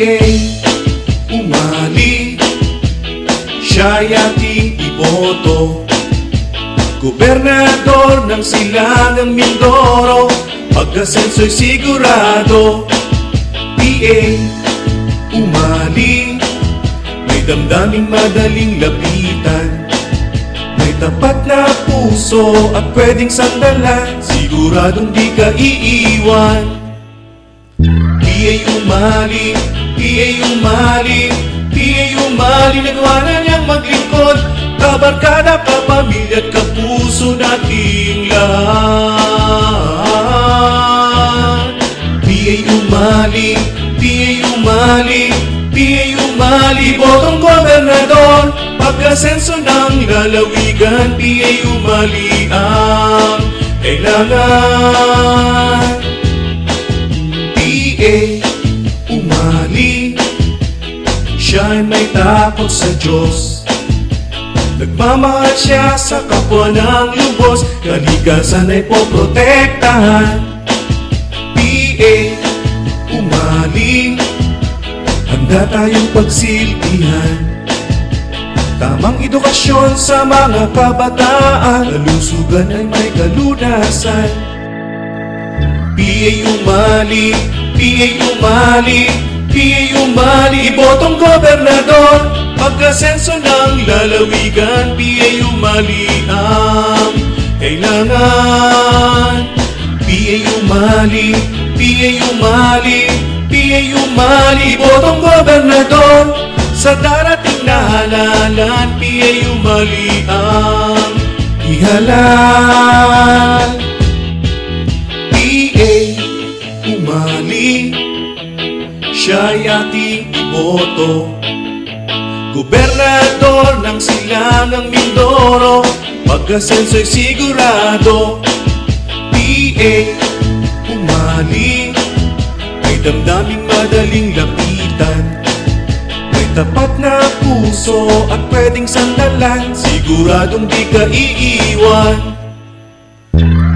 PA Umali, siya'y ating iboto. Gobernador ng Silangang Mindoro, pag-asenso'y sigurado. PA Umali, may damdaming madaling lapitan, may tapat na puso at pwedeng sandalan, siguradong di ka iiwan. PA Umali, PA Umali, PA Umali, nagawa na niyang maglingkod, kabarkada, kapamilya at kapuso nating lahat. PA Umali, PA Umali, PA Umali, botong gobernador, pag-asenso ng lalawigan, PA Umali ang kailangan. PA Umali, siya'y may takot sa Diyos, nagmamahal siya sa kapwa ng lubos, kalikasan ay poprotektahan. PA Umali, handa tayong pagsilbihan, tamang edukasyon sa mga kabataan, kalusugan ay may kalunasan. PA Umali, PA Umali, PA Umali, ibotong gobernador, pag-asenso ng lalawigan, PA Umali ang kailangan. PA Umali, PA Umali, PA Umali, ibotong gobernador, sa darating na halalan, PA Umali ang ihalal. PA Umali, siya'y ating iboto. Gobernador ng Silangang Mindoro, pag-asenso'y sigurado. PA Umali, may damdaming madaling lapitan, may tapat na puso at pwedeng sandalan, siguradong di ka iiwan.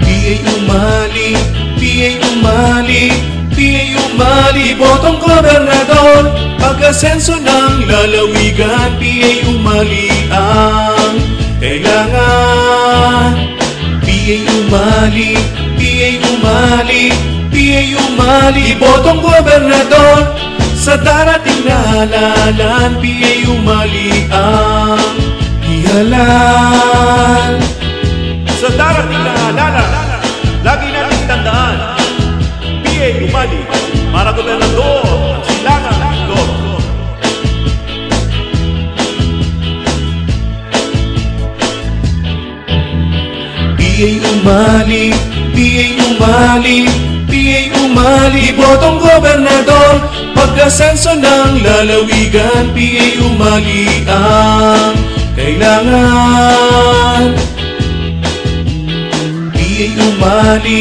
PA Umali, PA Umali, PA Umali, botong gobernador, pag-asenso ng lalawigan, PA Umali ang kailangan. PA Umali, PA Umali, PA Umali, botong gobernador, sa darating na halalan, PA Umali ang ihalal. Sa darating na halalan, lagi nating tandaan, PA Umali para gobernador ng Silangang Mindoro. PA Umali, PA Umali, PA Umali, botong gobernador, pag-asenso ng lalawigan, PA Umali ang kailangan. PA Umali,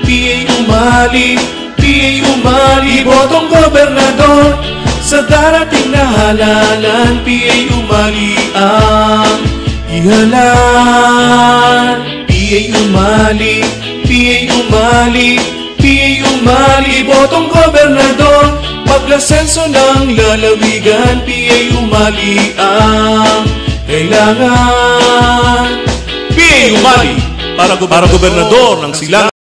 PA Umali, PA Umali, botong gobernador, sa darating na halalan, PA Umali ang ihalal. PA Umali, PA Umali, PA Umali, botong gobernador, pag-asenso ng lalawigan, PA Umali ang kailangan. PA Umali para gobernador ng Silangang